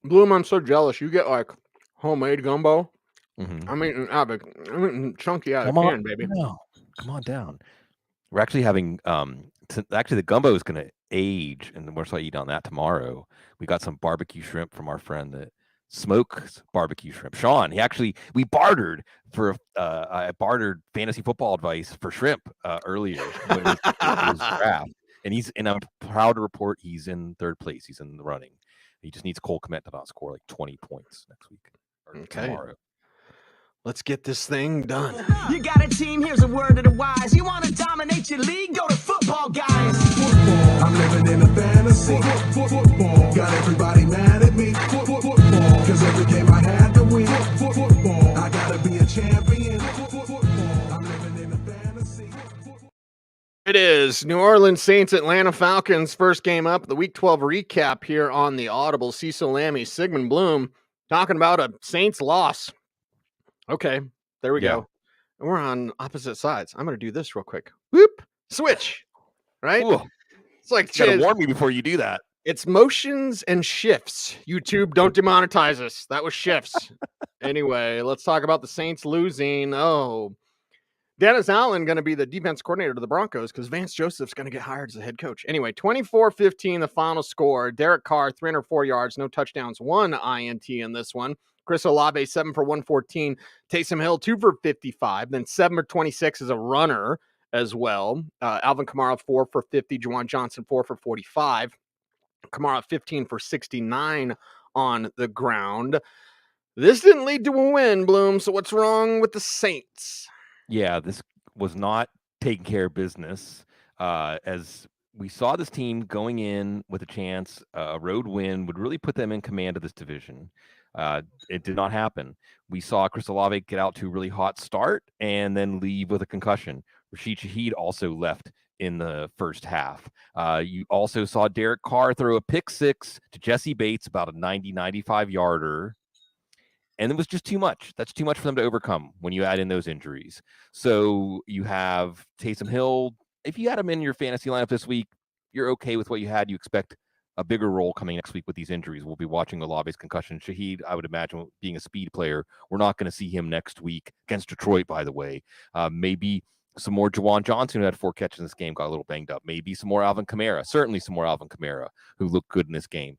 Bloom, I'm so jealous. You get like homemade gumbo. Mm-hmm. I'm eating chunky out of Come on can, baby. down. Come on down. We're actually having actually the gumbo is going to age, and we're supposed to eat on that tomorrow. We got some barbecue shrimp from our friend that smokes barbecue shrimp. Sean, we bartered for I bartered fantasy football advice for shrimp earlier when it was draft, and I'm proud to report he's in third place. He's in the running. He just needs Cole Kmet to not score like 20 points next week or tomorrow. Let's get this thing done. You got a team, here's a word to the wise. You want to dominate your league? Go to football, guys. Football, I'm living in a fantasy. Football, got everybody mad at me. Football, cause every game I had to win. Football, I gotta be a champion. Football, I'm living in a fantasy. It is New Orleans Saints, Atlanta Falcons, first game up, the Week 12 recap here on the Audible. Cecil, Lammey, Sigmund, Bloom, talking about a Saints loss. Okay, there we go. And we're on opposite sides. I'm going to do this real quick. Whoop, switch, right? Ooh. It's like, you gotta warn me before you do that. It's motions and shifts. YouTube, don't demonetize us. That was shifts. Anyway, let's talk about the Saints losing. Oh, Dennis Allen going to be the defense coordinator to the Broncos because Vance Joseph's going to get hired as the head coach. Anyway, 24-15, the final score. Derek Carr, 304 yards, no touchdowns, 1 INT in this one. Chris Olave, 7 for 114. Taysom Hill, 2 for 55. Then 7 for 26 as a runner as well. Alvin Kamara, 4 for 50. Juwan Johnson, 4 for 45. Kamara, 15 for 69 on the ground. This didn't lead to a win, Bloom. So what's wrong with the Saints? Yeah, this was not taking care of business. As we saw this team going in with a chance, a road win would really put them in command of this division. It did not happen. We saw Chris Olave get out to a really hot start and then leave with a concussion. Rashid Shaheed also left in the first half. You also saw Derek Carr throw a pick six to Jesse Bates, about a 90-95 yarder. And it was just too much. That's too much for them to overcome when you add in those injuries. So you have Taysom Hill. If you had him in your fantasy lineup this week, you're okay with what you had. You expect a bigger role coming next week with these injuries. We'll be watching Olave's concussion. Shaheed, I would imagine, being a speed player, we're not going to see him next week against Detroit, by the way. Maybe some more Juwan Johnson, who had 4 catches in this game, got a little banged up. Maybe some more Alvin Kamara. Certainly some more Alvin Kamara, who looked good in this game.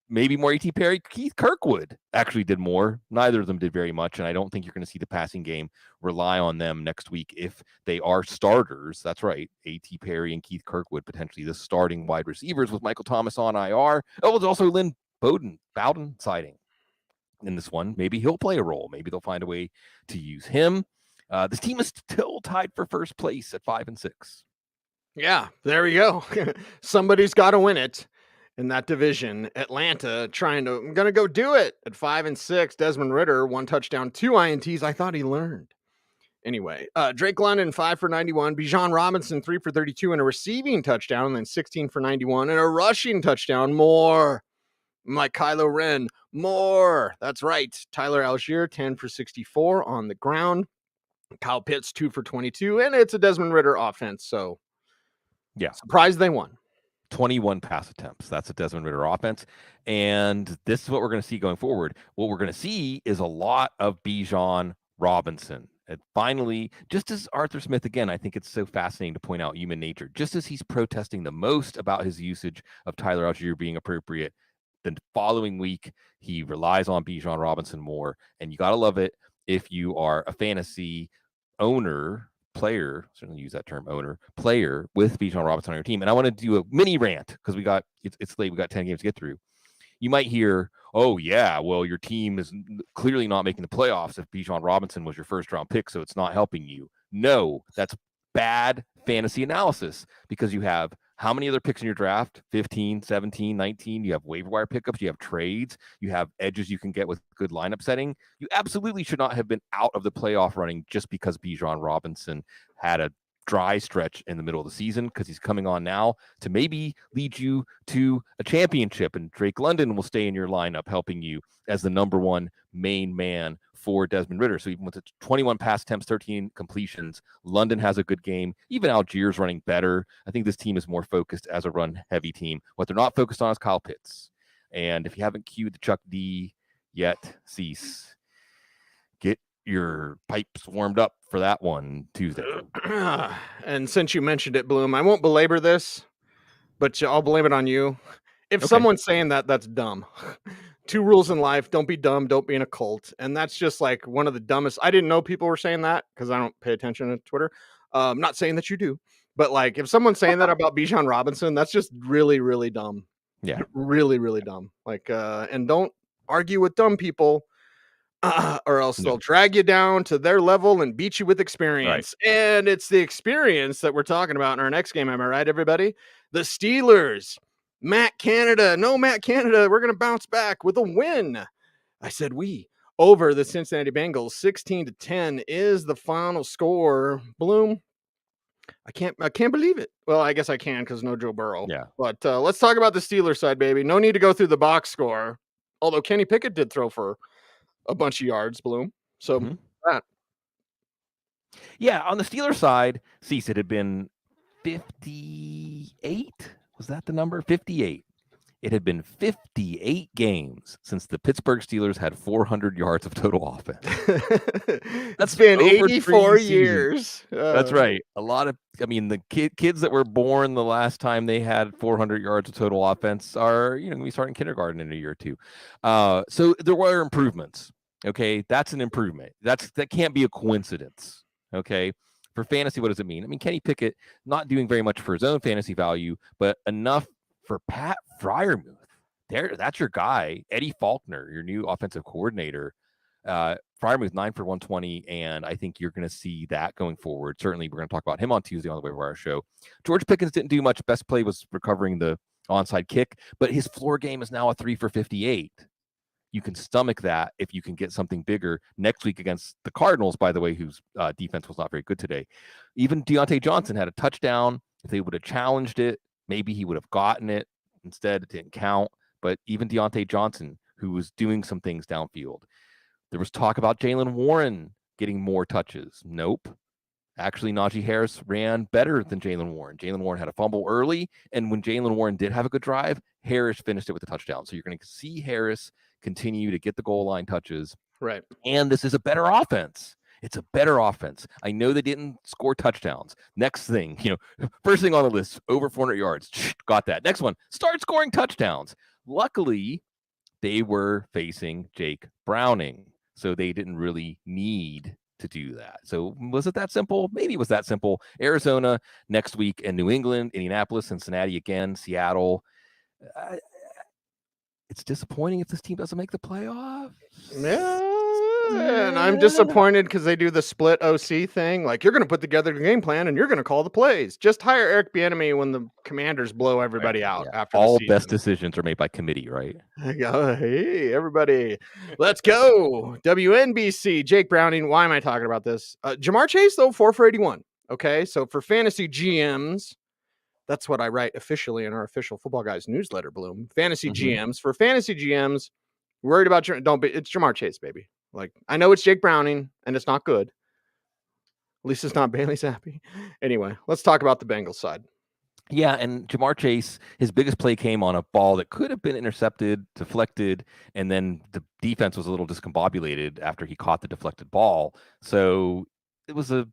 Maybe more A.T. Perry. Keith Kirkwood actually did more. Neither of them did very much, and I don't think you're going to see the passing game rely on them next week if they are starters. That's right. A.T. Perry and Keith Kirkwood, potentially the starting wide receivers with Michael Thomas on IR. Oh, there's also Lynn Bowden sighting in this one. Maybe he'll play a role. Maybe they'll find a way to use him. This team is still tied for first place at 5-6. Yeah, there we go. Somebody's got to win it in that division. Atlanta I'm going to go do it at 5-6. Desmond Ridder, 1 touchdown, 2 INTs. I thought he learned. Anyway, Drake London, 5 for 91. Bijan Robinson, 3 for 32 and a receiving touchdown, and then 16 for 91 and a rushing touchdown. More. I'm like Kylo Ren. More. That's right. Tyler Algier, 10 for 64 on the ground. Kyle Pitts, 2 for 22, and it's a Desmond Ridder offense. So, yeah, surprised they won. 21 pass attempts. That's a Desmond Ridder offense. And this is what we're going to see going forward. What we're going to see is a lot of Bijan Robinson. And finally, just as Arthur Smith, again, I think it's so fascinating to point out human nature, just as he's protesting the most about his usage of Tyler Algier being appropriate, the following week, he relies on Bijan Robinson more. And you got to love it if you are a fantasy player, certainly use that term, player with Bijan Robinson on your team. And I want to do a mini rant because it's late. We got 10 games to get through. You might hear, oh yeah, well, your team is clearly not making the playoffs if Bijan Robinson was your first round pick, so it's not helping you. No, that's bad fantasy analysis because you have how many other picks in your draft? 15, 17, 19. You have waiver wire pickups. You have trades. You have edges you can get with good lineup setting. You absolutely should not have been out of the playoff running just because Bijan Robinson had a dry stretch in the middle of the season, because he's coming on now to maybe lead you to a championship. And Drake London will stay in your lineup, helping you as the number one main man for Desmond Ridder. So even with the 21 pass attempts, 13 completions, London has a good game. Even Algier's running better. I think this team is more focused as a run-heavy team. What they're not focused on is Kyle Pitts. And if you haven't queued the Chuck D yet, cease. Get your pipes warmed up for that one Tuesday. And since you mentioned it, Bloom, I won't belabor this, but I'll blame it on you. If Okay. someone's saying that, that's dumb. 2 rules in life: don't be dumb, don't be in a cult. And that's just like one of the dumbest. I didn't know people were saying that because I don't pay attention to Twitter. Not saying that you do, but like if someone's saying that about Bijan Robinson, that's just really, really dumb. Yeah. Really, really dumb. Like, and don't argue with dumb people. Or else they'll drag you down to their level and beat you with experience. Right. And it's the experience that we're talking about in our next game. Am I right, everybody? The Steelers. Matt Canada. No, Matt Canada. We're going to bounce back with a win. I said we. Over the Cincinnati Bengals. 16-10 is the final score. Bloom. I can't believe it. Well, I guess I can because no Joe Burrow. Yeah. But let's talk about the Steelers side, baby. No need to go through the box score. Although Kenny Pickett did throw for a bunch of yards, Bloom. So that. Yeah, on the Steelers side, Cecil, it had been 58. Was that the number? 58. It had been 58 games since the Pittsburgh Steelers had 400 yards of total offense. That's been 84 years. That's right. A lot of, I mean, the kids that were born the last time they had 400 yards of total offense are, going to be starting kindergarten in a year or two. So there were improvements. Okay, that's an improvement. That can't be a coincidence. Okay, for fantasy, what does it mean? I mean, Kenny Pickett not doing very much for his own fantasy value, but enough for Pat Freiermuth. That's your guy. Eddie Faulkner, your new offensive coordinator. Freiermuth 9 for 120, and I think you're going to see that going forward. Certainly, we're going to talk about him on Tuesday on the Waiver Wire Show. George Pickens didn't do much. Best play was recovering the onside kick, but his floor game is now a 3 for 58. You can stomach that if you can get something bigger next week against the Cardinals, by the way, whose defense was not very good today. Even Deontay Johnson had a touchdown. If they would have challenged it, maybe he would have gotten it. Instead, it didn't count. But even Deontay Johnson, who was doing some things downfield. There was talk about Jalen Warren getting more touches. Nope. Actually, Najee Harris ran better than Jalen Warren. Jalen Warren had a fumble early, and when Jalen Warren did have a good drive, Harris finished it with a touchdown. So you're going to see Harris continue to get the goal line touches. Right. And this is a better offense. It's a better offense. I know they didn't score touchdowns. Next thing, first thing on the list, over 400 yards. Got that. Next one, start scoring touchdowns. Luckily, they were facing Jake Browning, so they didn't really need to do that. So was it that simple? Maybe it was that simple. Arizona next week, and New England, Indianapolis, Cincinnati again, Seattle. It's disappointing if this team doesn't make the playoffs. Yeah, and I'm disappointed because they do the split OC thing. Like, you're going to put together the game plan and you're going to call the plays. Just hire Eric Bieniemy when the Commanders blow everybody out after all the season. best decisions are made by committee, right? Hey, everybody, let's go. WNBC, Jake Browning. Why am I talking about this? Jamar Chase, though, 4 for 81. Okay, so for fantasy GMs, that's what I write officially in our official Football Guys newsletter, Bloom. Fantasy GMs. For fantasy GMs, worried about it's Jamar Chase, baby. Like, I know it's Jake Browning, and it's not good. At least it's not Bailey Zappi. Anyway, let's talk about the Bengals side. Yeah, and Jamar Chase, his biggest play came on a ball that could have been intercepted, deflected, and then the defense was a little discombobulated after he caught the deflected ball. So it was a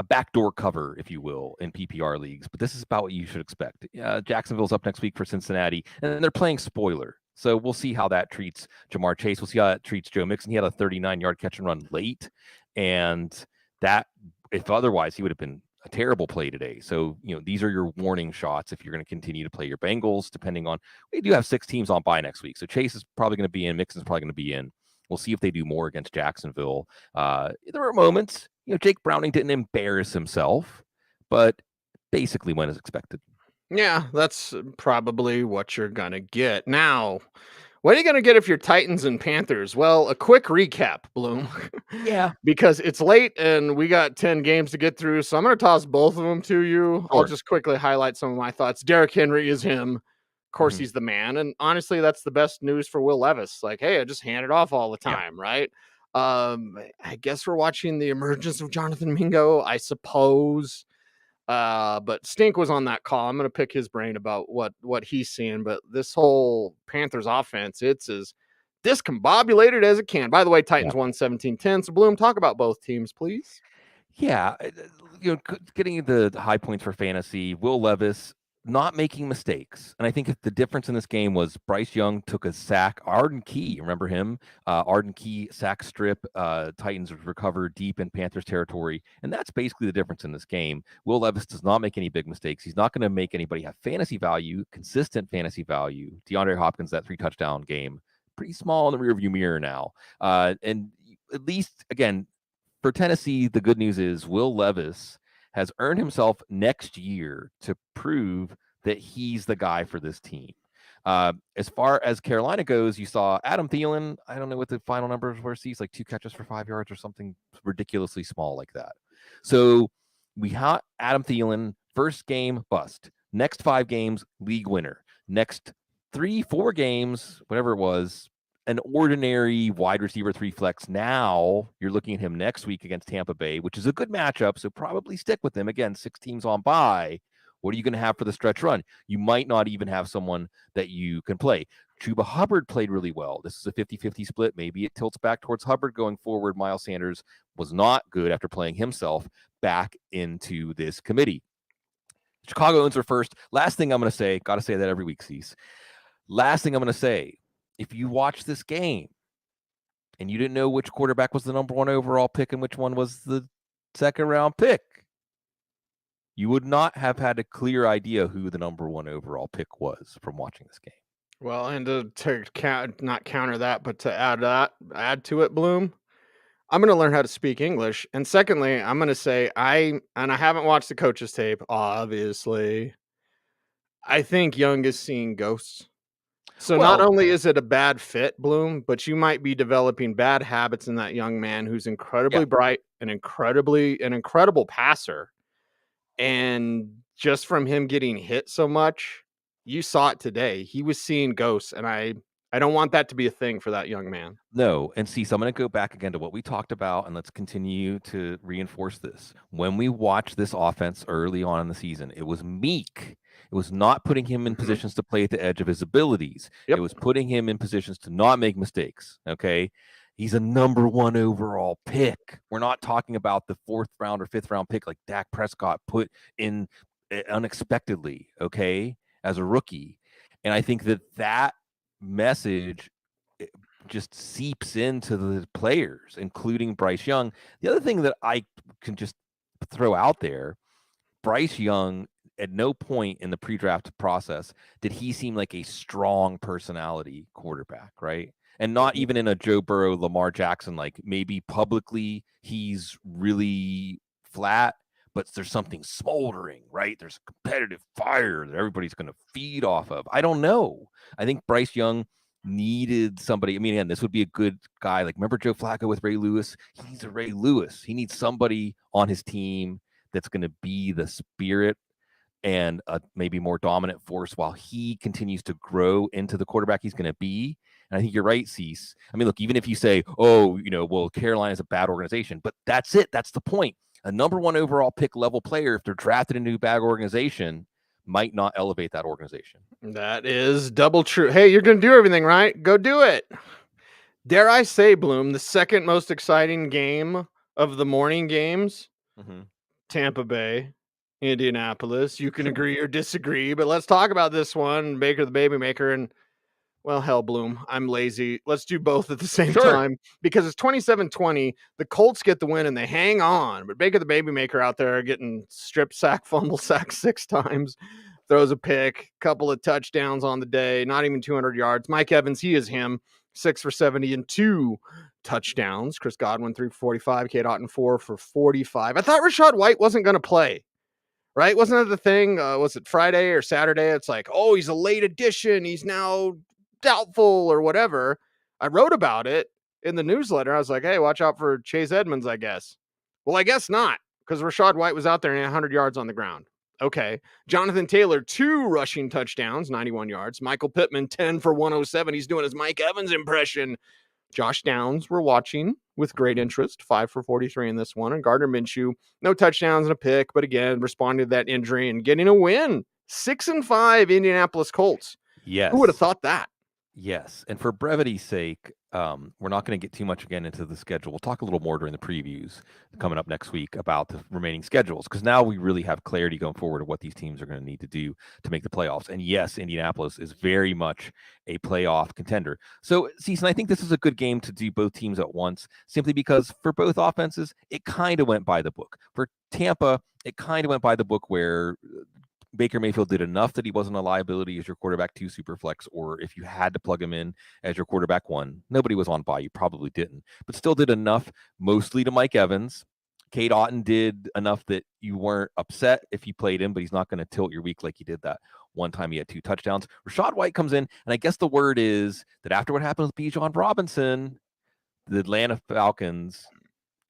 backdoor cover, if you will, in PPR leagues. But this is about what you should expect. Jacksonville's up next week for Cincinnati, and they're playing spoiler. So we'll see how that treats Jamar Chase. We'll see how that treats Joe Mixon. He had a 39-yard catch and run late, and that, if otherwise, he would have been a terrible play today. So, these are your warning shots if you're going to continue to play your Bengals, depending on, we do have 6 teams on bye next week. So Chase is probably going to be in, Mixon's probably going to be in. We'll see if they do more against Jacksonville. There were moments, Jake Browning didn't embarrass himself, but basically went as expected. Yeah, that's probably what you're going to get. Now, what are you going to get if you're Titans and Panthers? Well, a quick recap, Bloom. Yeah. Because it's late and we got 10 games to get through, so I'm going to toss both of them to you. Sure. I'll just quickly highlight some of my thoughts. Derrick Henry is him. Of course, he's the man. And honestly, that's the best news for Will Levis. Like, hey, I just hand it off all the time, right? I guess we're watching the emergence of Jonathan Mingo, I suppose. But Stink was on that call. I'm going to pick his brain about what he's seeing. But this whole Panthers offense, it's as discombobulated as it can. By the way, Titans won 17-10. So Bloom, talk about both teams, please. Yeah, getting the high points for fantasy. Will Levis not making mistakes, and I think if the difference in this game was Bryce Young took a sack. Arden Key, remember him? Arden Key sack strip. Titans recover deep in Panthers territory, and that's basically the difference in this game. Will Levis does not make any big mistakes. He's not going to make anybody have fantasy value, consistent fantasy value. DeAndre Hopkins, that 3 touchdown game, pretty small in the rearview mirror now, and at least again. For Tennessee, the good news is Will Levis has earned himself next year to prove that he's the guy for this team. As far as Carolina goes, you saw Adam Thielen. I don't know what the final numbers were. He's like 2 catches for 5 yards or something ridiculously small like that. So we have Adam Thielen, first game bust. Next 5 games, league winner. Next 3-4 games, whatever it was, an ordinary wide receiver 3 flex. Now you're looking at him next week against Tampa Bay, which is a good matchup. So probably stick with him. Again, 6 teams on bye. What are you going to have for the stretch run? You might not even have someone that you can play. Chuba Hubbard played really well. This is a 50-50 split. Maybe it tilts back towards Hubbard going forward. Miles Sanders was not good after playing himself back into this committee. Chicago owns their first. Last thing I'm going to say, got to say that every week, Cease. Last thing I'm going to say, if you watch this game and you didn't know which quarterback was the number 1 overall pick and which one was the 2nd round pick, you would not have had a clear idea who the number 1 overall pick was from watching this game. Well, and to not counter that, but to add to it, Bloom, I'm going to learn how to speak English. And secondly, I'm going to say I haven't watched the coach's tape, obviously. I think Young is seeing ghosts. So not only is it a bad fit, Bloom, but you might be developing bad habits in that young man who's incredibly bright and an incredible passer. And just from him getting hit so much, you saw it today. He was seeing ghosts, and I don't want that to be a thing for that young man. No, and see, so I'm going to go back again to what we talked about, and let's continue to reinforce this. When we watched this offense early on in the season, it was meek. It was not putting him in positions to play at the edge of his abilities. It was putting him in positions to not make mistakes, okay? He's a number 1 overall pick. We're not talking about the 4th round or 5th round pick like Dak Prescott put in unexpectedly, okay, as a rookie. And I think that message just seeps into the players, including Bryce Young. The other thing that I can just throw out there, Bryce Young, at no point in the pre-draft process did he seem like a strong personality quarterback, right? And not even in a Joe Burrow, Lamar Jackson, like maybe publicly he's really flat, but there's something smoldering, right? There's a competitive fire that everybody's going to feed off of. I don't know. I think Bryce Young needed somebody. I mean, again, this would be a good guy. Like, remember Joe Flacco with Ray Lewis? He needs a Ray Lewis. He needs somebody on his team that's going to be the spirit and a maybe more dominant force while he continues to grow into the quarterback he's going to be. And I think you're right, Cease. I mean, look, even if you say, well, Carolina's a bad organization, but that's it. That's the point. A number 1 overall pick level player, if they're drafted into a bad organization, might not elevate that organization. That is double true. Hey, you're going to do everything right. Go do it. Dare I say, Bloom, the second most exciting game of the morning games, Tampa Bay, Indianapolis. You can agree or disagree, but let's talk about this one. Baker the Baby Maker, and well, hell, Bloom, I'm lazy. Let's do both at the same time because it's 27-20. The Colts get the win and they hang on, but Baker the Baby Maker out there getting strip sack, fumble sack 6 times, throws a pick, couple of touchdowns on the day, not even 200 yards. Mike Evans, he is him, 6 for 70 and 2 touchdowns. Chris Godwin 3 for 45, Kate Otten 4 for 45. I thought Rachaad White wasn't going to play. Right? Wasn't that the thing? Was it Friday or Saturday? It's like, oh, he's a late addition. He's now doubtful or whatever. I wrote about it in the newsletter. I was like, hey, watch out for Chase Edmonds, I guess. Well, I guess not, because Rachaad White was out there and 100 yards on the ground. Okay. Jonathan Taylor, 2 rushing touchdowns, 91 yards. Michael Pittman, 10 for 107. He's doing his Mike Evans impression. Josh Downs we're watching with great interest, 5 for 43 in this one. And Gardner Minshew, no touchdowns and a pick, but again, responding to that injury and getting a win. 6-5 Indianapolis Colts. Yes. Who would have thought that? Yes. And for brevity's sake, we're not going to get too much again into the schedule. We'll talk a little more during the previews coming up next week about the remaining schedules, because now we really have clarity going forward of what these teams are going to need to do to make the playoffs. And yes, Indianapolis is very much a playoff contender. So, Cecil, I think this is a good game to do both teams at once, simply because for both offenses, it kind of went by the book. For Tampa, it kind of went by the book where Baker Mayfield did enough that he wasn't a liability as your quarterback 2 super flex, or if you had to plug him in as your quarterback 1, nobody was on bye. You probably didn't, but still did enough, mostly to Mike Evans. Cade Otton did enough that you weren't upset if you played him, but he's not going to tilt your week like he did that one time he had 2 touchdowns. Rachaad White comes in, and I guess the word is that after what happened with Bijan Robinson, the Atlanta Falcons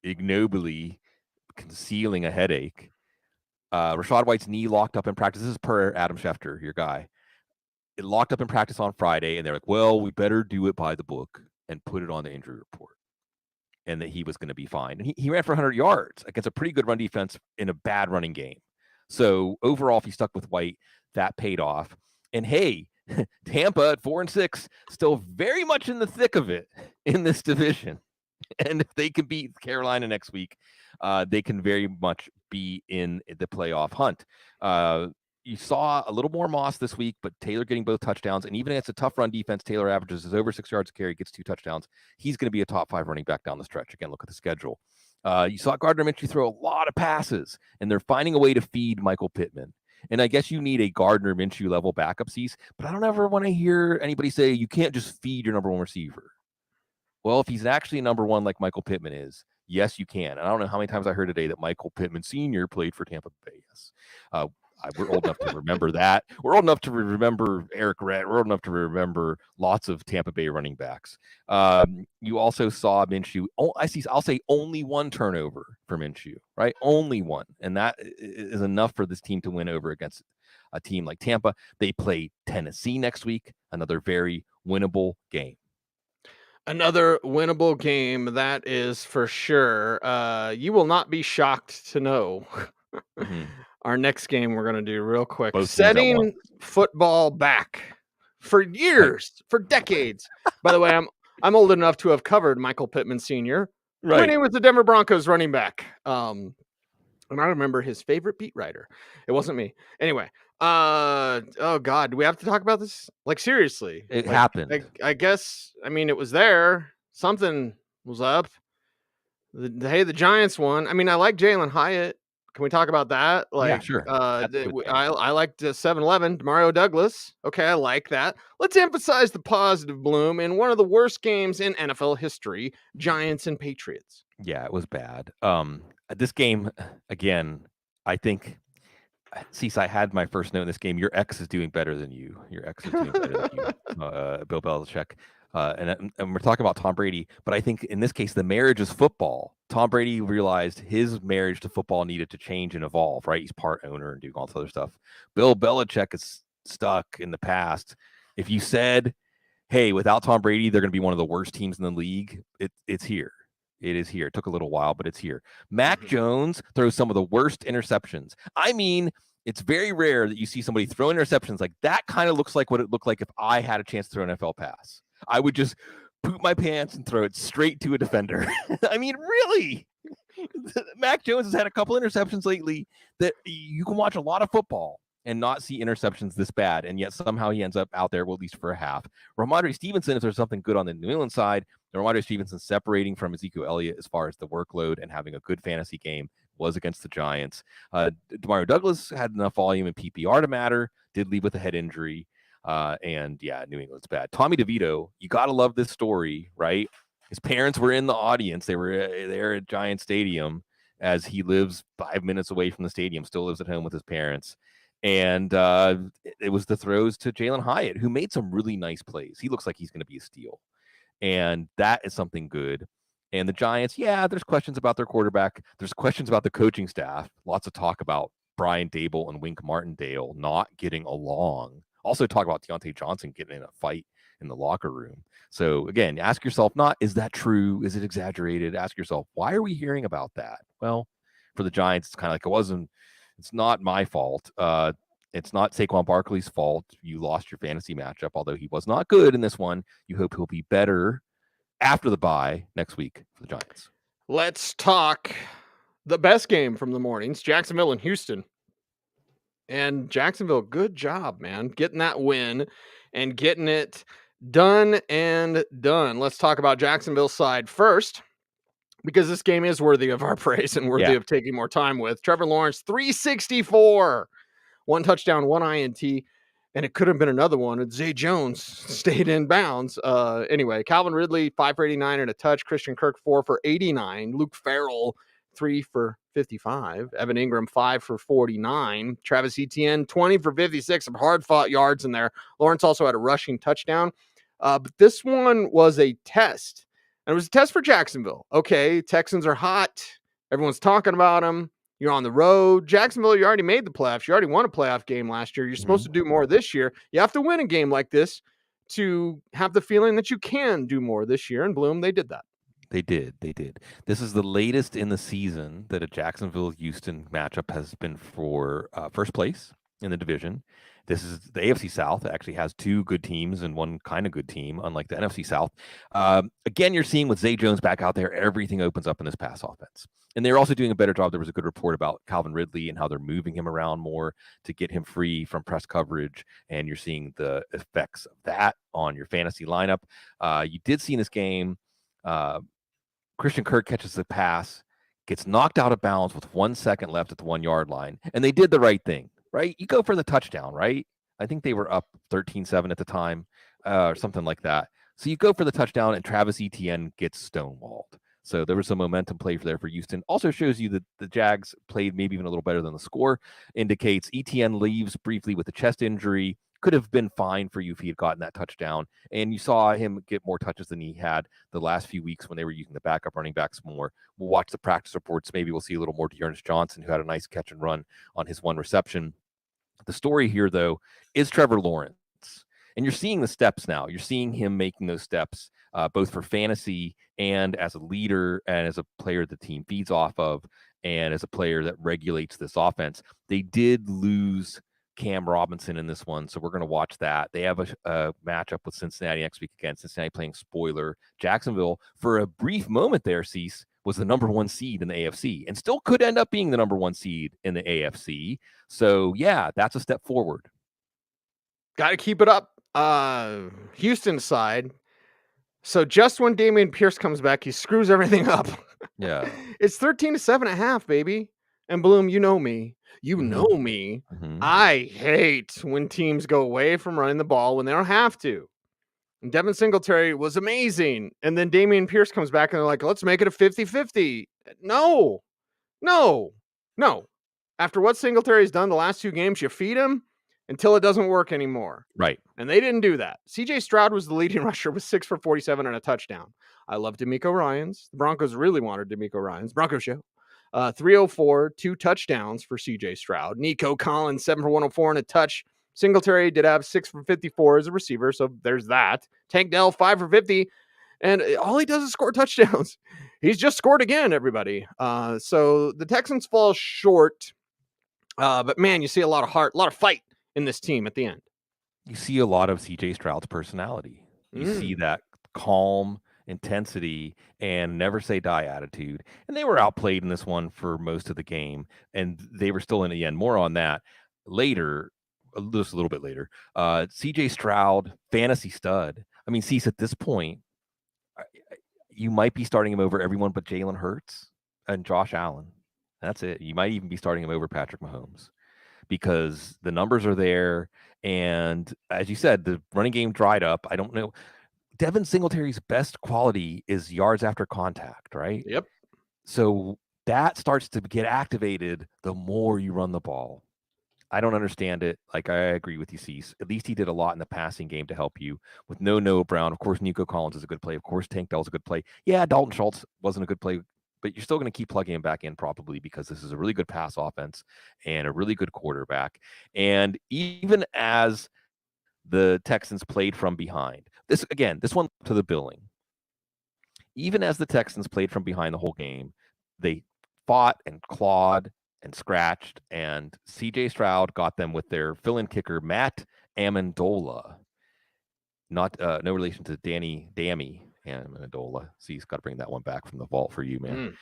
ignobly concealing a headache. Rachaad White's knee locked up in practice. This is per Adam Schefter, your guy. It locked up in practice on Friday, and they're like, well, we better do it by the book and put it on the injury report, and that he was going to be fine. And he ran for 100 yards against a pretty good run defense in a bad running game. So overall, if he stuck with White, that paid off. And hey, Tampa at 4-6, still very much in the thick of it in this division. And if they can beat Carolina next week, they can very much be in the playoff hunt. You saw a little more Moss this week, but Taylor getting both touchdowns. And even against a tough run defense, Taylor averages over 6 yards a carry, gets 2 touchdowns. He's going to be a top 5 running back down the stretch. Again, look at the schedule. You saw Gardner Minshew throw a lot of passes, and they're finding a way to feed Michael Pittman. And I guess you need a Gardner Minshew level backup piece, but I don't ever want to hear anybody say you can't just feed your number 1 receiver. Well, if he's actually number 1 like Michael Pittman is, yes, you can. And I don't know how many times I heard today that Michael Pittman Sr. played for Tampa Bay. Yes. We're old enough to remember that. We're old enough to remember Eric Rett. We're old enough to remember lots of Tampa Bay running backs. You also saw Minshew. I'll say only 1 turnover for Minshew, right? Only 1. And that is enough for this team to win over against a team like Tampa. They play Tennessee next week, another very winnable game. Another winnable game, that is for sure. You will not be shocked to know our next game we're going to do real quick. Both Setting football back for years, for decades. By the way, I'm old enough to have covered Michael Pittman Sr. when he was the Denver Broncos running back. And I remember his favorite beat writer. It wasn't me. Anyway, oh God, do we have to talk about this? Like, seriously. It happened. I guess, I mean, it was there. Something was up. The Giants won. I mean, I like Jalen Hyatt. Can we talk about that? Like, yeah, sure. I liked 7-11, Mario Douglas. Okay, I like that. Let's emphasize the positive bloom in one of the worst games in NFL history, Giants and Patriots. Yeah, it was bad. This game, again, I think, Cecil, I had my first note in this game. Your ex is doing better than you. Your ex is doing better than you, Bill Belichick. And we're talking about Tom Brady, but I think in this case, the marriage is football. Tom Brady realized his marriage to football needed to change and evolve, right? He's part owner and doing all this other stuff. Bill Belichick is stuck in the past. If you said, hey, without Tom Brady, they're going to be one of the worst teams in the league, it's here. It is here. It took a little while, but it's here. Mac Jones throws some of the worst interceptions. I mean, it's very rare that you see somebody throw interceptions like that. Kind of looks like what it looked like if I had a chance to throw an NFL pass. I would just poop my pants and throw it straight to a defender. I mean, really? Mac Jones has had a couple interceptions lately that you can watch a lot of football and not see interceptions this bad, and yet somehow he ends up out there, well, at least for a half. Ramondre Stevenson, if there's something good on the New England side, Ramondre Stevenson separating from Ezekiel Elliott as far as the workload and having a good fantasy game was against the Giants. Demario Douglas had enough volume in PPR to matter, did leave with a head injury. And yeah, New England's bad. Tommy DeVito, you got to love this story, right? His parents were in the audience. They were there at Giant Stadium as he lives 5 minutes away from the stadium, still lives at home with his parents. And it was the throws to Jalen Hyatt, who made some really nice plays. He looks like he's going to be a steal. And that is something good. And the Giants, yeah, there's questions about their quarterback. There's questions about the coaching staff. Lots of talk about Brian Dable and Wink Martindale not getting along. Also, talk about Deontay Johnson getting in a fight in the locker room. So again, ask yourself, not is that true? Is it exaggerated? Ask yourself, why are we hearing about that? Well, for the Giants, it's kind of like it's not my fault. It's not Saquon Barkley's fault. You lost your fantasy matchup, although he was not good in this one. You hope he'll be better after the bye next week for the Giants. Let's talk the best game from the mornings, Jacksonville and Houston. And Jacksonville, good job, man, getting that win and getting it done and done. Let's talk about Jacksonville's side first, because this game is worthy of our praise and worthy of taking more time with. Trevor Lawrence, 364, 1 touchdown, 1 INT, and it could have been another one. And Zay Jones stayed in bounds. Anyway, Calvin Ridley, 5 for 89 and a touch. Christian Kirk, 4 for 89. Luke Farrell, 3 for 55. Evan Ingram, 5 for 49. Travis Etienne, 20 for 56. Some hard-fought yards in there. Lawrence also had a rushing touchdown. But this one was a test. And it was a test for Jacksonville. Okay, Texans are hot. Everyone's talking about them. You're on the road. Jacksonville, you already made the playoffs. You already won a playoff game last year. You're supposed to do more this year. You have to win a game like this to have the feeling that you can do more this year. And Bloom, they did that. They did. This is the latest in the season that a Jacksonville-Houston matchup has been for first place in the division. This is the AFC South. It actually has 2 good teams and 1 kind of good team, unlike the NFC South. Again, you're seeing with Zay Jones back out there, everything opens up in this pass offense. And they're also doing a better job. There was a good report about Calvin Ridley and how they're moving him around more to get him free from press coverage. And you're seeing the effects of that on your fantasy lineup. You did see in this game, Christian Kirk catches the pass, gets knocked out of bounds with 1 second left at the 1-yard line. And they did the right thing, right? You go for the touchdown, right? I think they were up 13-7 at the time, or something like that. So you go for the touchdown, and Travis Etienne gets stonewalled. So there was some momentum play there for Houston. Also shows you that the Jags played maybe even a little better than the score indicates. Etienne leaves briefly with a chest injury. Could have been fine for you if he had gotten that touchdown. And you saw him get more touches than he had the last few weeks when they were using the backup running backs more. We'll watch the practice reports. Maybe we'll see a little more Dearness Johnson, who had a nice catch and run on his 1 reception. The story here, though, is Trevor Lawrence. And you're seeing the steps now. You're seeing him making those steps, both for fantasy and as a leader and as a player the team feeds off of and as a player that regulates this offense. They did lose Cam Robinson in this one, so we're going to watch that. They have a matchup with Cincinnati next week again. Cincinnati playing spoiler. Jacksonville, for a brief moment there, Cecil, was the number 1 seed in the AFC and still could end up being the number 1 seed in the AFC. So, yeah, that's a step forward. Got to keep it up. Houston side. So just when Dameon Pierce comes back, he screws everything up. Yeah. It's 13-7.5, baby. And Bloom, you know me. You know me. I hate when teams go away from running the ball when they don't have to. And Devin Singletary was amazing. And then Dameon Pierce comes back and they're like, let's make it a 50-50. No. After what Singletary's done the last 2 games, you feed him until it doesn't work anymore. Right. And they didn't do that. CJ Stroud was the leading rusher with 6 for 47 and a touchdown. I love D'Amico Ryans. The Broncos really wanted D'Amico Ryans. Bronco show. 304, 2 touchdowns for CJ Stroud. Nico Collins, 7 for 104 and a touch. Singletary did have 6 for 54 as a receiver, so there's that. Tank Dell, 5 for 50. And all he does is score touchdowns. He's just scored again, everybody. So the Texans fall short. But, man, you see a lot of heart, a lot of fight in this team at the end. You see a lot of CJ Stroud's personality. You see that calm intensity and never say die attitude. And they were outplayed in this one for most of the game. And they were still in the end. More on that later, just a little bit later. CJ Stroud, fantasy stud. I mean, Cecil, at this point, you might be starting him over everyone but Jalen Hurts and Josh Allen. That's it. You might even be starting him over Patrick Mahomes because the numbers are there. And as you said, the running game dried up. I don't know. Devin Singletary's best quality is yards after contact, right? Yep. So that starts to get activated the more you run the ball. I don't understand it. Like, I agree with you, Cease. At least he did a lot in the passing game to help you with no Noah Brown. Of course, Nico Collins is a good play. Of course, Tank Dell's a good play. Yeah, Dalton Schultz wasn't a good play, but you're still going to keep plugging him back in probably because this is a really good pass offense and a really good quarterback. And even as the Texans played from behind. This one to the billing. Even as the Texans played from behind the whole game, they fought and clawed and scratched, and C.J. Stroud got them with their fill-in kicker, Matt Amendola. Not no relation to Dammy Amendola. See, he's got to bring that one back from the vault for you, man.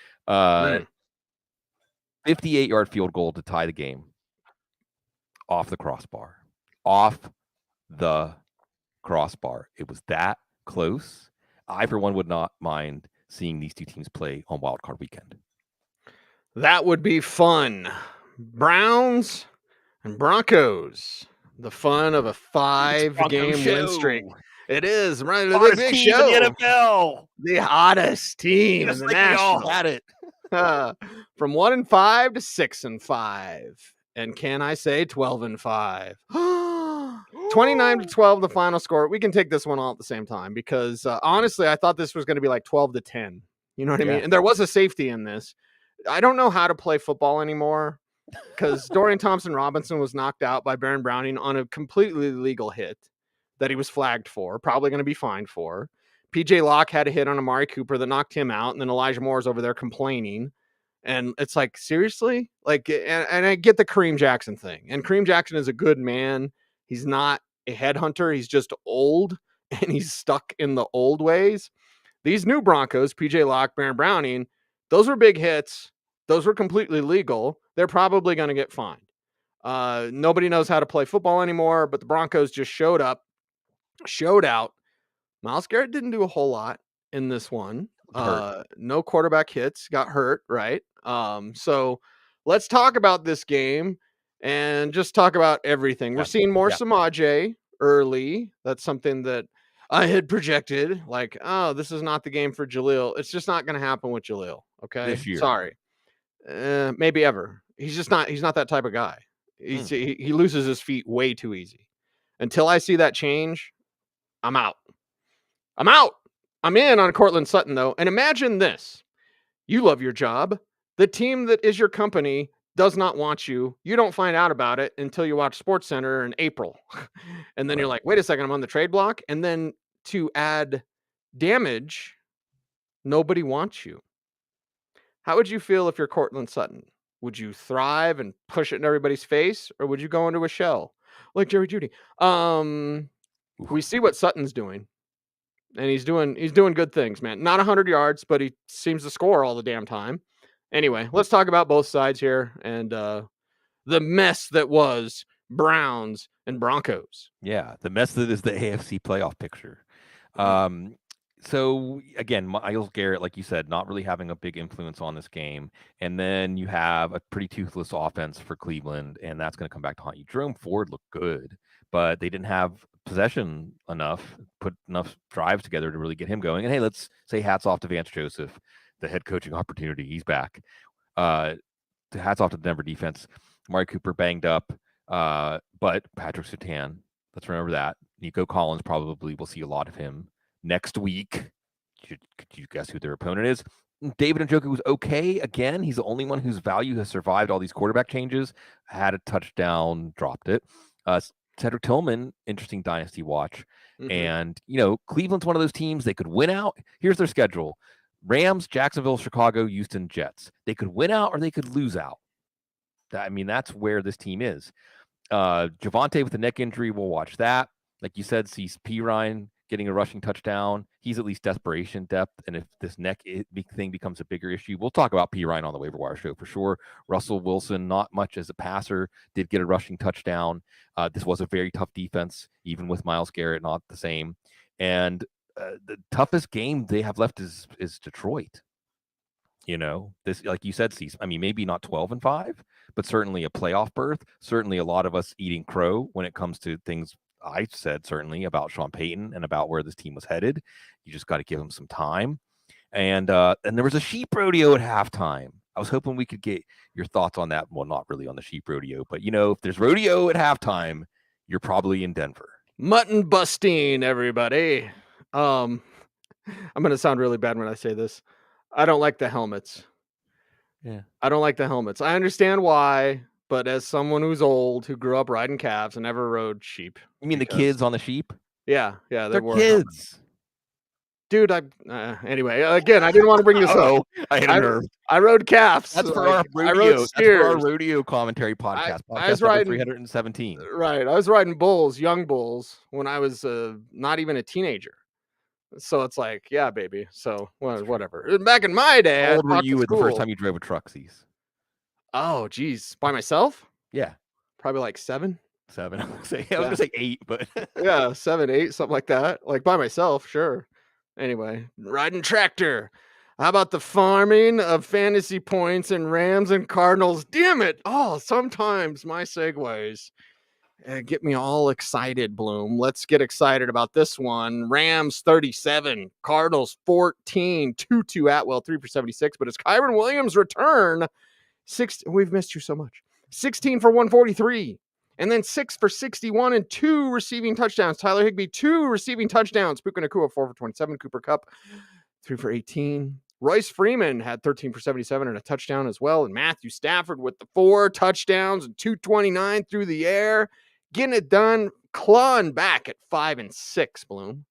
58-yard field goal to tie the game. Off the crossbar. It was that close. I, for one, would not mind seeing these two teams play on Wild Card Weekend. That would be fun. Browns and Broncos. The fun of a 5-game win streak. It is, right? The Hottest big team show. in the NFL. The hottest team in the National. We all had it. From 1-5 to 6-5. And can I say 12-5? 29-12, the final score. We can take this one all at the same time because honestly, I thought this was going to be like 12-10. You know what I mean? And there was a safety in this. I don't know how to play football anymore because Dorian Thompson-Robinson was knocked out by Baron Browning on a completely legal hit that he was flagged for, probably going to be fined for. PJ Locke had a hit on Amari Cooper that knocked him out, and then Elijah Moore's over there complaining. And it's like, seriously? Like, and I get the Kareem Jackson thing. And Kareem Jackson is a good man. He's not a headhunter. He's just old, and he's stuck in the old ways. These new Broncos, PJ Locke, Baron Browning, those were big hits. Those were completely legal. They're probably going to get fined. Nobody knows how to play football anymore, but the Broncos just showed out. Myles Garrett didn't do a whole lot in this one. No quarterback hits, got hurt, right? So let's talk about this game and just talk about everything. We're seeing more Samaje early. That's something that I had projected. Like, oh, this is not the game for Jaleel. It's just not going to happen with Jaleel. Okay. This year. Sorry. Maybe ever. He's not that type of guy. He loses his feet way too easy. Until I see that change, I'm out. I'm in on Cortland Sutton, though. And imagine this. You love your job. The team that is your company does not want you. You don't find out about it until you watch SportsCenter in April. And then you're like, wait a second, I'm on the trade block. And then to add damage, nobody wants you. How would you feel if you're Cortland Sutton? Would you thrive and push it in everybody's face? Or would you go into a shell like Jerry Jeudy? We see what Sutton's doing. And he's doing good things, man. Not 100 yards, but he seems to score all the damn time. Anyway, let's talk about both sides here and the mess that was Browns and Broncos. Yeah, the mess that is the AFC playoff picture. So again, Myles Garrett, like you said, not really having a big influence on this game. And then you have a pretty toothless offense for Cleveland, and that's going to come back to haunt you. Jerome Ford looked good, but they didn't have possession enough, put enough drives together to really get him going. And hey, let's say hats off to Vance Joseph, the head coaching opportunity. He's back. Hats off to the Denver defense. Amari Cooper banged up, but Patrick Surtain, let's remember that. Nico Collins probably will see a lot of him next week. Could you guess who their opponent is? David Njoku was okay. Again, he's the only one whose value has survived all these quarterback changes. Had a touchdown, dropped it. Cedric Tillman, interesting dynasty watch. Mm-hmm. And, Cleveland's one of those teams they could win out. Here's their schedule. Rams, Jacksonville, Chicago, Houston, Jets. They could win out or they could lose out. That's where this team is. Javonte with a neck injury, we'll watch that. Like you said, sees P. Ryan getting a rushing touchdown. He's at least desperation depth. And if this neck thing becomes a bigger issue, we'll talk about P. Ryan on the waiver wire show for sure. Russell Wilson, not much as a passer, did get a rushing touchdown. This was a very tough defense, even with Myles Garrett, not the same. And the toughest game they have left is Detroit. This, like you said, Cecil, maybe not 12-5, but certainly a playoff berth. Certainly a lot of us eating crow when it comes to things I said, certainly about Sean Payton and about where this team was headed. You just got to give him some time. And there was a sheep rodeo at halftime. I was hoping we could get your thoughts on that. Well, not really on the sheep rodeo, but if there's rodeo at halftime, you're probably in Denver. Mutton busting, everybody. I'm going to sound really bad when I say this. I don't like the helmets. Yeah. I don't like the helmets. I understand why, but as someone who's old, who grew up riding calves and never rode sheep. You mean the because- kids on the sheep? Yeah, they They're wore helmets. kids. Dude, anyway, again, I didn't want to bring this up. Oh, I hit a nerve. I rode calves. That's for like, our I rodeo. rode That's for our steers. rodeo commentary podcast. I was Podcast number riding 317. Right. I was riding bulls, young bulls, when I was not even a teenager. So it's like, yeah, baby. So whatever. Back in my day, How old were talked you to at the first school. time you drove a Truxies? Oh, geez, by myself? Yeah, Probably like 7. 7. I was gonna say 8, but Yeah, 7, 8, something like that. Like by myself, sure. Anyway, riding tractor. How about the farming of fantasy points and Rams and Cardinals? Damn it! Oh, sometimes my segues get me all excited, Bloom. Let's get excited about this one. Rams 37, Cardinals 14, 2-2 Atwell, 3 for 76. But it's Kyron Williams' return. We've missed you so much. 16 for 143. And then 6 for 61 and 2 receiving touchdowns. Tyler Higbee, 2 receiving touchdowns. Puka Nacua, 4 for 27. Cooper Kupp, 3 for 18. Royce Freeman had 13 for 77 and a touchdown as well. And Matthew Stafford with the 4 touchdowns and 229 through the air. Getting it done, clawing back at 5 and 6, Bloom.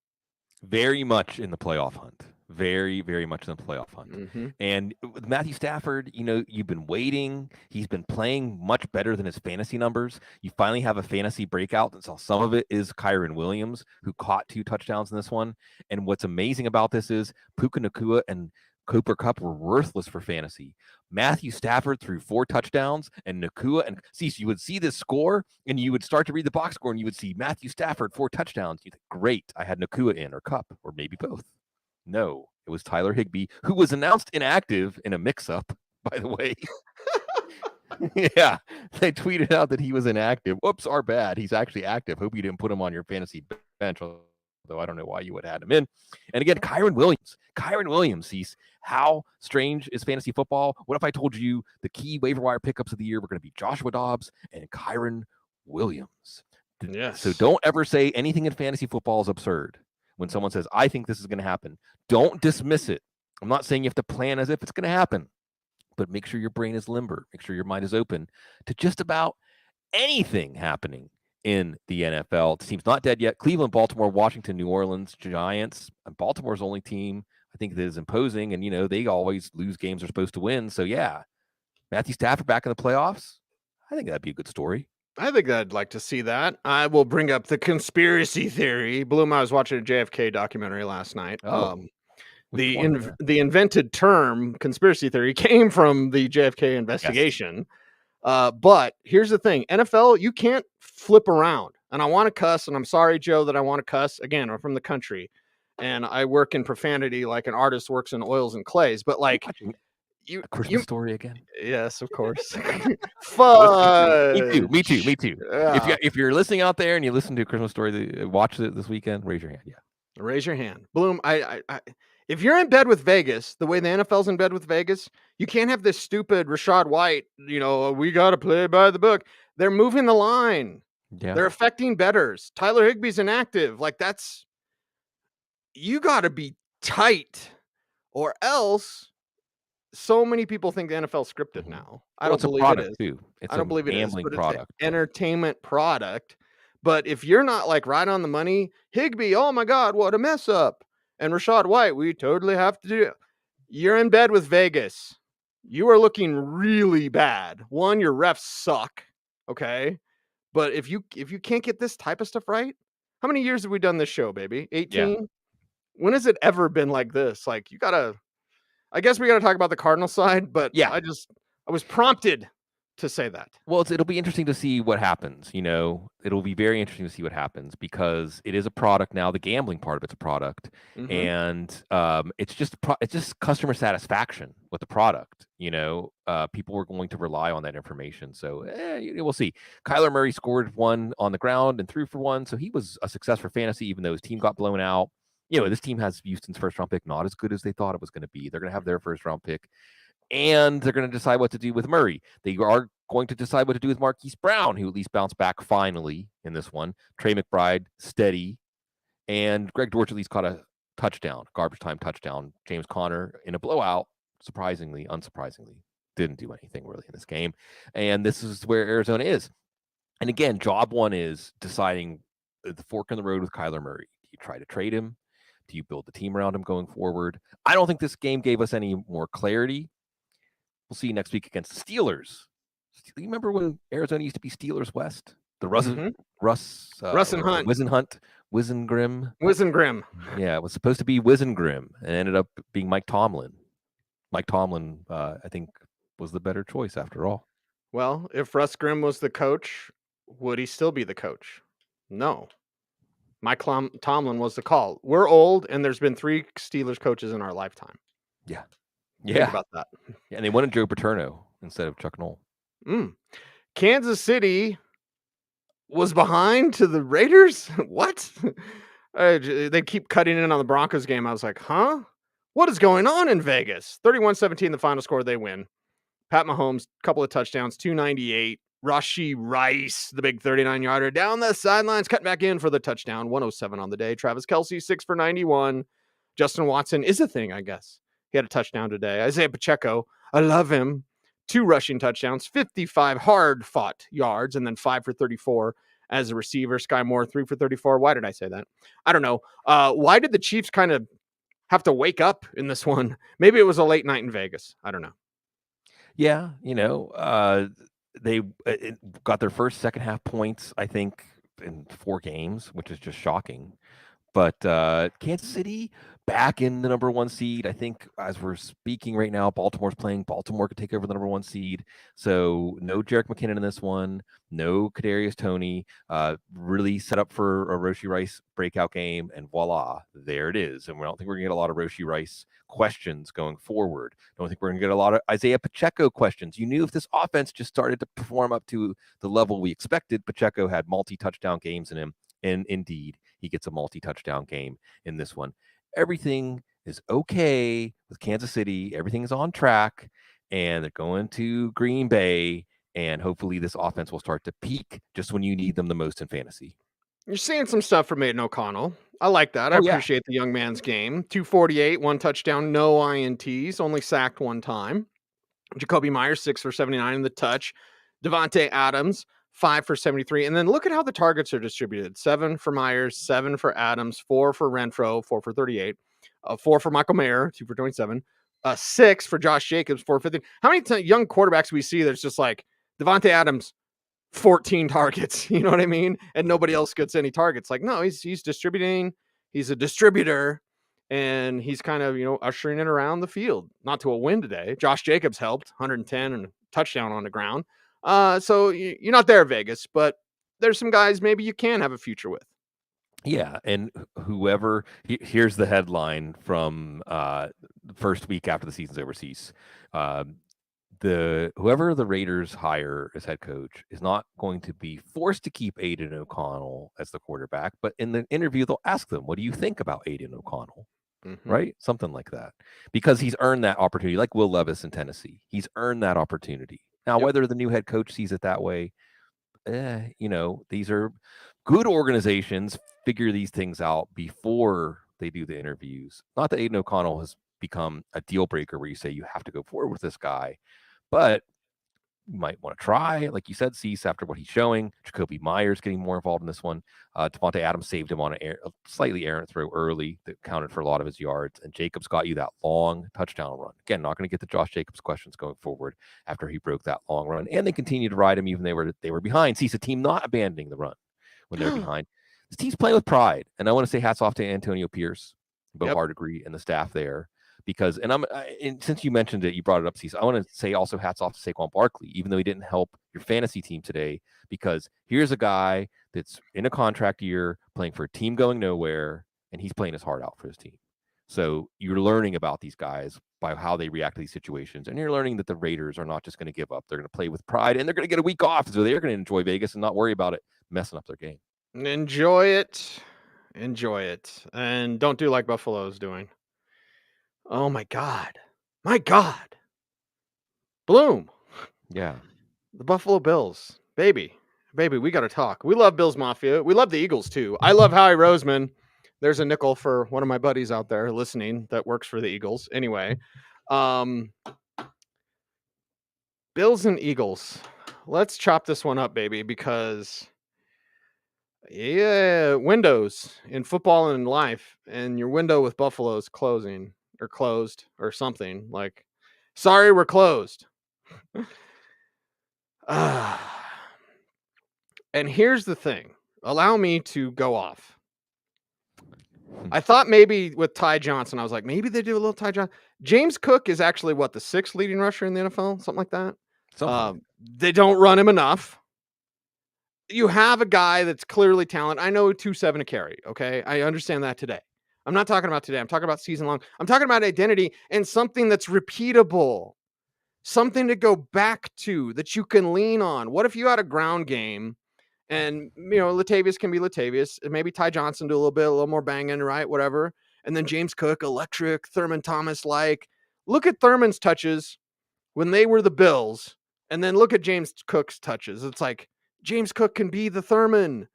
very much in the playoff hunt. Very, very much in the playoff hunt. Mm-hmm. And with Matthew Stafford, you've been waiting. He's been playing much better than his fantasy numbers. You finally have a fantasy breakout. And so some of it is Kyron Williams, who caught 2 touchdowns in this one. And what's amazing about this is Puka Nacua and Cooper Kupp were worthless for fantasy. Matthew Stafford threw 4 touchdowns, and Nacua and Cecil, you would see this score, and you would start to read the box score, and you would see Matthew Stafford 4 touchdowns. You think, great, I had Nacua in, or Kupp, or maybe both. No, it was Tyler Higbee, who was announced inactive in a mix-up, by the way. Yeah, they tweeted out that he was inactive. Whoops, our bad. He's actually active. Hope you didn't put him on your fantasy bench, although I don't know why you would have had him in. And again, Kyron Williams, Cease. How strange is fantasy football? What if I told you the key waiver wire pickups of the year were going to be Joshua Dobbs and Kyron Williams? Yes. So don't ever say anything in fantasy football is absurd. When someone says, I think this is going to happen, don't dismiss it. I'm not saying you have to plan as if it's going to happen, but make sure your brain is limber. Make sure your mind is open to just about anything happening in the NFL. The team's not dead yet. Cleveland, Baltimore, Washington, New Orleans, Giants. Baltimore's only team I think that is imposing, and they always lose games they're supposed to win. So yeah, Matthew Stafford back in the playoffs. I think that'd be a good story. I think I'd like to see that. I will bring up the conspiracy theory. Bloom, I was watching a JFK documentary last night. The invented term conspiracy theory came from the JFK investigation. Yes. But here's the thing. NFL, you can't flip around. And I want to cuss, and I'm sorry, Joe, that I want to cuss. Again, I'm from the country, and I work in profanity like an artist works in oils and clays. But like... A Christmas story again? Yes, of course. Fun. Me too. Yeah. If you're listening out there and you listen to a Christmas story, watch it this weekend, raise your hand. Yeah. Raise your hand. Bloom, I if you're in bed with Vegas, the way the NFL's in bed with Vegas, you can't have this stupid Rachaad White, we got to play by the book. They're moving the line. Yeah. They're affecting bettors. Tyler Higbee's inactive. Like you got to be tight or else so many people think the NFL scripted now. I don't believe it is. Too. It's I don't believe it is. But product. It's an entertainment product. But if you're not like right on the money, Higbee, oh my God, what a mess up. And Rachaad White, we totally have to do it. You're in bed with Vegas. You are looking really bad. One, your refs suck. Okay. But if you can't get this type of stuff right, how many years have we done this show, baby? 18? Yeah. When has it ever been like this? Like I guess we got to talk about the Cardinal side, but yeah, I was prompted to say that. Well, it'll be interesting to see what happens. It'll be very interesting to see what happens because it is a product now. The gambling part of it's a product, and it's just customer satisfaction with the product. People were going to rely on that information, so we'll see. Kyler Murray scored 1 on the ground and threw for 1, so he was a success for fantasy, even though his team got blown out. This team has Houston's first-round pick, not as good as they thought it was going to be. They're going to have their first-round pick, and they're going to decide what to do with Murray. They are going to decide what to do with Marquise Brown, who at least bounced back finally in this one. Trey McBride, steady, and Greg Dortch at least caught a touchdown, garbage time touchdown. James Conner in a blowout, unsurprisingly. didn't do anything really in this game. And this is where Arizona is. And again, job one is deciding the fork in the road with Kyler Murray. Do you try to trade him? Do you build the team around him going forward? I don't think this game gave us any more clarity. We'll see you next week against the Steelers. You remember when Arizona used to be Steelers West? The Russ and Hunt. Wizengrim. Yeah, it was supposed to be Wizengrim and ended up being Mike Tomlin. Mike Tomlin, I think, was the better choice after all. Well, if Russ Grimm was the coach, would he still be the coach? No. Mike Tomlin was the call. We're old, and there's been 3 Steelers coaches in our lifetime. Yeah. Think about that. Yeah, and they wanted Joe Paterno instead of Chuck Noll. Kansas City was behind to the Raiders? What? They keep cutting in on the Broncos game. I was like, huh? What is going on in Vegas? 31-17, the final score, they win. Pat Mahomes, couple of touchdowns, 298. Rashee Rice, the big 39-yarder, down the sidelines, cut back in for the touchdown, 107 on the day. Travis Kelce, 6 for 91. Justin Watson is a thing, I guess. He had a touchdown today. Isaiah Pacheco, I love him. 2 rushing touchdowns, 55 hard-fought yards, and then 5 for 34 as a receiver. Sky Moore, 3 for 34. Why did I say that? I don't know. Why did the Chiefs kind of have to wake up in this one? Maybe it was a late night in Vegas. I don't know. Yeah, they got their first second half points, I think, in 4 games, which is just shocking. But Kansas City back in the number 1 seed. I think as we're speaking right now, Baltimore's playing. Baltimore could take over the number 1 seed. So no Jerick McKinnon in this one. No Kadarius Toney. Really set up for a Rashee Rice breakout game, and voila, there it is. And we don't think we're gonna get a lot of Rashee Rice questions going forward. Don't think we're gonna get a lot of Isaiah Pacheco questions. You knew if this offense just started to perform up to the level we expected, Pacheco had multi-touchdown games in him, and indeed, he gets a multi-touchdown game in this one. Everything is okay with Kansas City. Everything is on track, and they're going to Green Bay, and hopefully this offense will start to peak just when you need them the most in fantasy. You're seeing some stuff from Aiden O'Connell. I like that. I appreciate the young man's game. 248, 1 touchdown, no INTs, only sacked 1 time. Jacoby Myers, 6 for 79 in the touch. Devontae Adams, 5 for 73. And then look at how the targets are distributed. 7 for Myers, 7 for Adams, 4 for Renfro, 4 for 38, 4 for Michael Mayer, 2 for 27, 6 for Josh Jacobs, 4 for 50. How many young quarterbacks we see that's just like Devontae Adams, 14 targets, you know what I mean? And nobody else gets any targets. Like, no, he's distributing. He's a distributor, and he's kind of, ushering it around the field. Not to a win today. Josh Jacobs helped, 110 and a touchdown on the ground. So you're not there, Vegas, but there's some guys maybe you can have a future with. Yeah, and whoever, here's the headline from the first week after the season's overseas. Whoever the Raiders hire as head coach is not going to be forced to keep Aiden O'Connell as the quarterback, but in the interview, they'll ask them, what do you think about Aiden O'Connell? Mm-hmm. Right? Something like that. Because he's earned that opportunity, like Will Levis in Tennessee. He's earned that opportunity. Now, whether the new head coach sees it that way, these are good organizations, figure these things out before they do the interviews. Not that Aiden O'Connell has become a deal breaker where you say you have to go forward with this guy, but you might want to try, like you said, Cecil, after what he's showing. Jacoby Myers getting more involved in this one. Devontae Adams saved him on a slightly errant throw early that counted for a lot of his yards. And Jacobs got you that long touchdown run. Again, not going to get the Josh Jacobs questions going forward after he broke that long run. And they continued to ride him even they were behind. Cecil, team not abandoning the run when they're behind. This team's playing with pride. And I want to say hats off to Antonio Pierce, Bo Hardegree, and the staff there. Because, and since you mentioned it, you brought it up, Cecil, I want to say also hats off to Saquon Barkley, even though he didn't help your fantasy team today, because here's a guy that's in a contract year playing for a team going nowhere, and he's playing his heart out for his team. So you're learning about these guys by how they react to these situations, and you're learning that the Raiders are not just going to give up. They're going to play with pride, and they're going to get a week off, so they're going to enjoy Vegas and not worry about it messing up their game. Enjoy it. And don't do like Buffalo's doing. Oh, my God. Bloom. Yeah. The Buffalo Bills. Baby, we got to talk. We love Bills Mafia. We love the Eagles, too. I love Howie Roseman. There's a nickel for one of my buddies out there listening that works for the Eagles. Anyway, Bills and Eagles. Let's chop this one up, baby, because windows in football and in life, and your window with Buffalo is closing or closed or something like, sorry, we're closed. And here's the thing. Allow me to go off. I thought maybe with Ty Johnson, I was like, maybe they do a little Ty Johnson. James Cook is actually the 6th leading rusher in the NFL, something like that. They don't run him enough. You have a guy that's clearly talented. I know 2.7 a carry. Okay. I understand that today. I'm not talking about today. I'm talking about season long. I'm talking about identity and something that's repeatable, something to go back to that you can lean on. What if you had a ground game and, Latavius can be Latavius, and maybe Ty Johnson do a little more banging, right? Whatever. And then James Cook, electric, Thurman Thomas, look at Thurman's touches when they were the Bills. And then look at James Cook's touches. It's like James Cook can be the Thurman.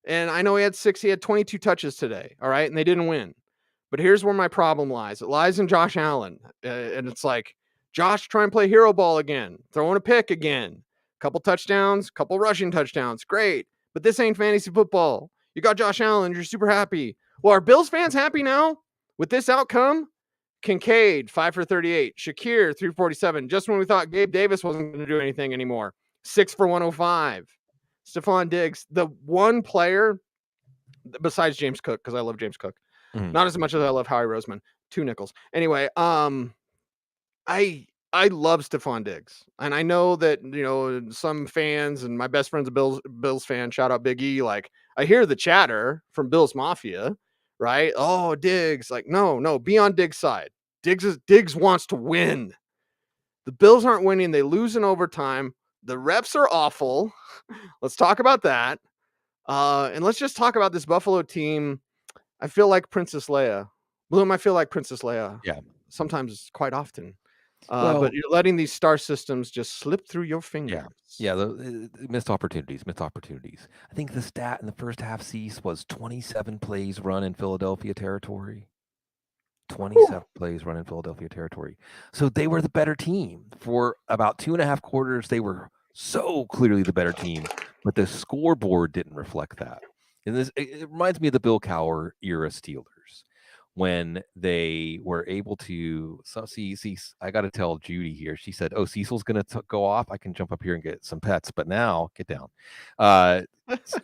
And I know he had 22 touches today. All right. And they didn't win. But here's where my problem lies. It lies in Josh Allen. And it's like, Josh, try and play hero ball again, throwing a pick again, couple touchdowns, couple rushing touchdowns. Great. But this ain't fantasy football. You got Josh Allen. You're super happy. Well, are Bills fans happy now with this outcome? Kincaid, 5 for 38. Shakir, 347. Just when we thought Gabe Davis wasn't going to do anything anymore. 6 for 105. Stephon Diggs, the one player besides James Cook, because I love James Cook. Not as much as I love Howie Roseman. 2 nickels. Anyway, I love Stephon Diggs. And I know that, some fans and my best friend's a Bills fan, shout out Big E, I hear the chatter from Bills Mafia, right? Oh, Diggs, no, be on Diggs' side. Diggs wants to win. The Bills aren't winning. They lose in overtime. The refs are awful. Let's talk about that. And let's just talk about this Buffalo team. I feel like Princess Leia. Bloom, I feel like Princess Leia. Yeah. Sometimes, quite often. But you're letting these star systems just slip through your fingers. Yeah, the missed opportunities. I think the stat in the first half cease was 27 plays run in Philadelphia territory. 27 plays run in Philadelphia territory. So they were the better team. For about 2.5 quarters, they were so clearly the better team, but the scoreboard didn't reflect that. And it reminds me of the Bill Cowher era Steelers, when they were able to see, I got to tell Judy here. She said, "Oh, Cecil's going to go off. I can jump up here and get some pets, but now get down."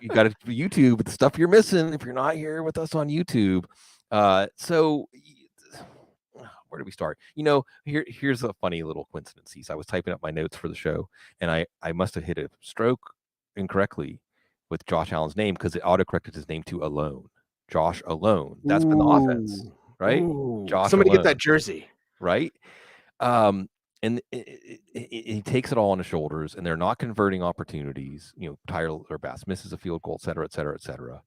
You got to YouTube the stuff you're missing if you're not here with us on YouTube. So where do we start? Here's a funny little coincidence. I was typing up my notes for the show, and I must have hit a stroke incorrectly with Josh Allen's name because it autocorrected his name to Alone. Josh Alone. That's been the offense, right? Josh Somebody Alone, get that jersey, right? And he takes it all on his shoulders, and they're not converting opportunities. Tyler Bass misses a field goal, et cetera, et cetera, et cetera.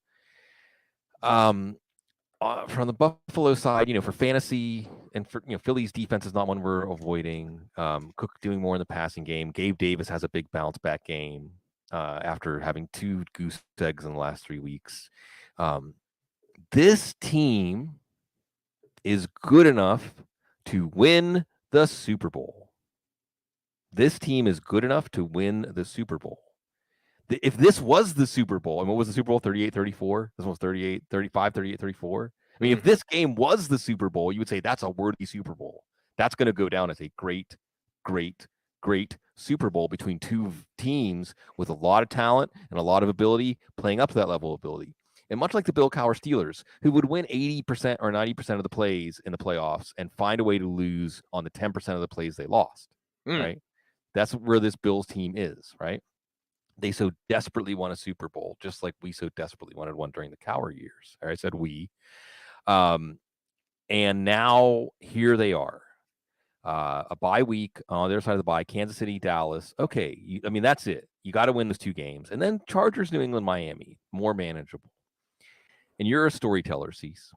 From the Buffalo side, for fantasy and for Philly's defense is not one we're avoiding. Cook doing more in the passing game. Gabe Davis has a big bounce back game after having 2 goose eggs in the last 3 weeks. This team is good enough to win the Super Bowl. This team is good enough to win the Super Bowl. If this was the Super Bowl, and what was the Super Bowl? 38-34? This one was 38-35, 38-34. I mean, if this game was the Super Bowl, you would say that's a worthy Super Bowl. That's going to go down as a great, great, great Super Bowl between 2 teams with a lot of talent and a lot of ability playing up to that level of ability. And much like the Bill Cowher Steelers, who would win 80% or 90% of the plays in the playoffs and find a way to lose on the 10% of the plays they lost, right? That's where this Bills team is, right? They so desperately want a Super Bowl, just like we so desperately wanted one during the Cowher years. I said we. And now here they are. A bye week on the other side of the bye, Kansas City, Dallas. Okay, that's it. You got to win those 2 games. And then Chargers, New England, Miami, more manageable. And you're a storyteller, Cease.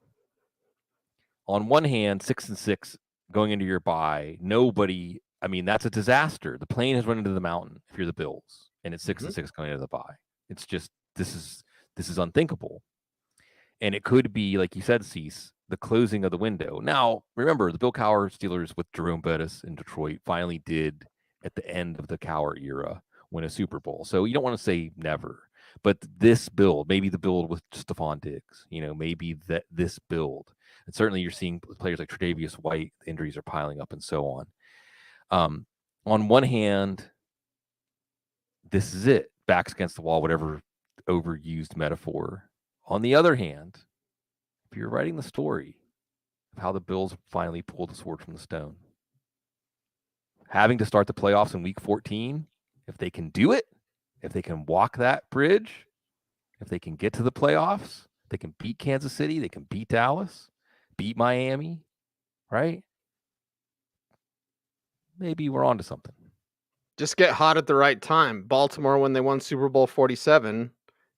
On one hand, 6-6 going into your bye, nobody, that's a disaster. The plane has run into the mountain if you're the Bills, and it's 6-6 going into the bye. It's just, this is unthinkable. And it could be, like you said, Cease, the closing of the window. Now, remember, the Bill Cowher Steelers with Jerome Bettis in Detroit finally did at the end of the Cowher era win a Super Bowl. So you don't want to say never, but this build, maybe the build with Stephon Diggs, maybe this build. And certainly you're seeing players like Tre'Davious White, the injuries are piling up and so on. On one hand, this is it, backs against the wall, whatever overused metaphor. On the other hand, if you're writing the story of how the Bills finally pulled the sword from the stone, having to start the playoffs in week 14, if they can do it, if they can walk that bridge, if they can get to the playoffs, they can beat Kansas City, they can beat Dallas, beat Miami, right? Maybe we're on to something. Just get hot at the right time. Baltimore, when they won Super Bowl 47,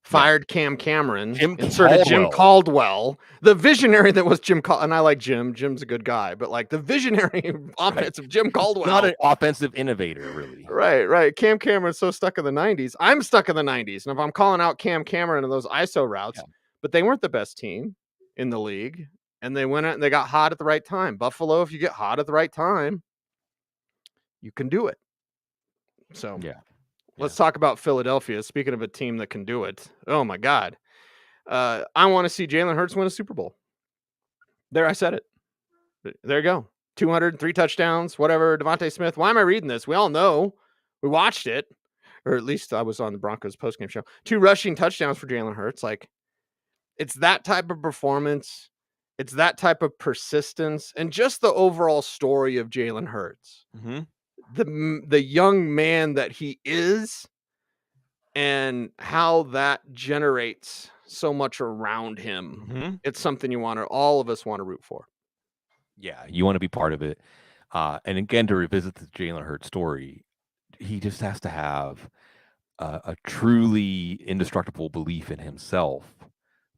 fired Cam Cameron, inserted Jim Caldwell, the visionary that was Jim Caldwell. And I like Jim. Jim's a good guy, but like the visionary offense of Jim Caldwell. Not an offensive innovator, really. Right. Cam Cameron's so stuck in the 90s. I'm stuck in the 90s. And if I'm calling out Cam Cameron and those ISO routes, but they weren't the best team in the league. And they went out and they got hot at the right time. Buffalo, if you get hot at the right time, you can do it. So let's talk about Philadelphia. Speaking of a team that can do it. Oh my God. I want to see Jalen Hurts win a Super Bowl. There, I said it. There you go. 203 touchdowns, whatever. Devontae Smith. Why am I reading this? We all know. We watched it. Or at least I was on the Broncos postgame show. 2 rushing touchdowns for Jalen Hurts. Like, it's that type of performance. It's that type of persistence. And just the overall story of Jalen Hurts. Mm-hmm. The young man that he is and how that generates so much around him. Mm-hmm. It's something all of us want to root for. Yeah, you want to be part of it. And again, to revisit the Jalen Hurts story, he just has to have a truly indestructible belief in himself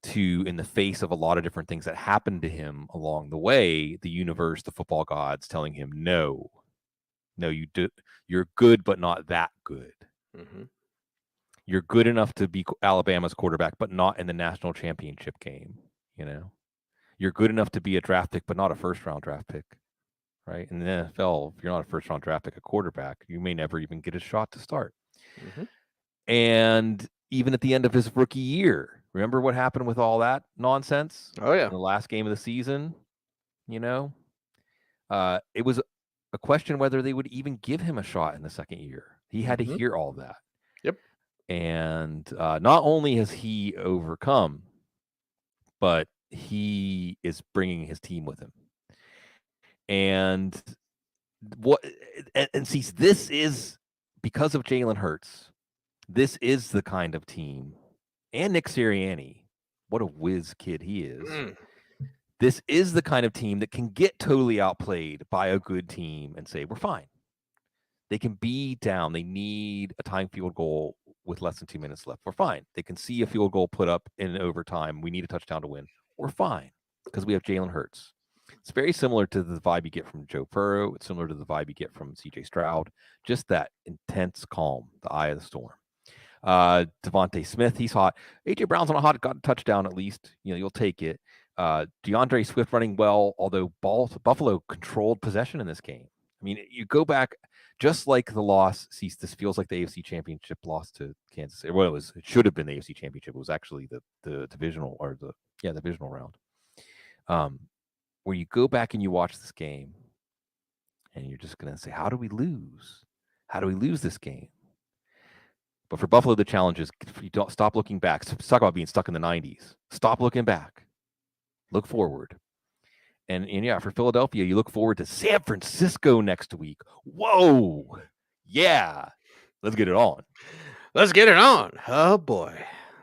to, in the face of a lot of different things that happened to him along the way, the universe, the football gods telling him, no, you're good, but not that good. Mm-hmm. You're good enough to be Alabama's quarterback, but not in the national championship game. You're good enough to be a draft pick, but not a first-round draft pick, right? In the NFL, if you're not a first-round draft pick, a quarterback, you may never even get a shot to start. Mm-hmm. And even at the end of his rookie year, remember what happened with all that nonsense? Oh, yeah. In the last game of the season, it was a question whether they would even give him a shot in the second year. He had to hear all that. Yep. And not only has he overcome, but he is bringing his team with him. And see, this is because of Jalen Hurts. This is the kind of team, and Nick Sirianni, what a whiz kid he is. This is the kind of team that can get totally outplayed by a good team and say, we're fine. They can be down. They need a tying field goal with less than 2 minutes left. We're fine. They can see a field goal put up in overtime. We need a touchdown to win. We're fine because we have Jalen Hurts. It's very similar to the vibe you get from Joe Burrow. It's similar to the vibe you get from C.J. Stroud. Just that intense calm, the eye of the storm. Devontae Smith, he's hot. A.J. Brown's on a hot, got a touchdown at least. You'll take it. DeAndre Swift running well, although Buffalo controlled possession in this game. I mean, you go back, just like the loss, this feels like the AFC Championship loss to Kansas City. Well, it should have been the AFC Championship. It was actually the divisional the divisional round. Where you go back and you watch this game, and you're just going to say, how do we lose? How do we lose this game? But for Buffalo, the challenge is you don't stop looking back. Talk about being stuck in the 90s. Stop looking back. Look forward. And for Philadelphia, you look forward to San Francisco next week. Whoa. Yeah. Let's get it on. Let's get it on. Oh, boy.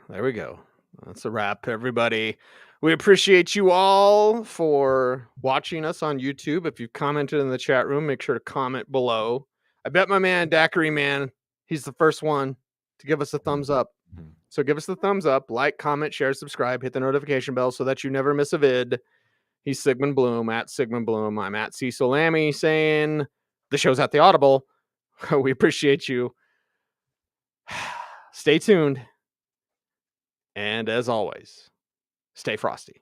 There we go. That's a wrap, everybody. We appreciate you all for watching us on YouTube. If you've commented in the chat room, make sure to comment below. I bet my man, Daiquiri Man, he's the first one to give us a thumbs up. So give us the thumbs up, like, comment, share, subscribe, hit the notification bell so that you never miss a vid. He's Sigmund Bloom, at Sigmund Bloom. I'm at Cecil Lammey, saying the show's at the Audible. We appreciate you. Stay tuned. And as always, stay frosty.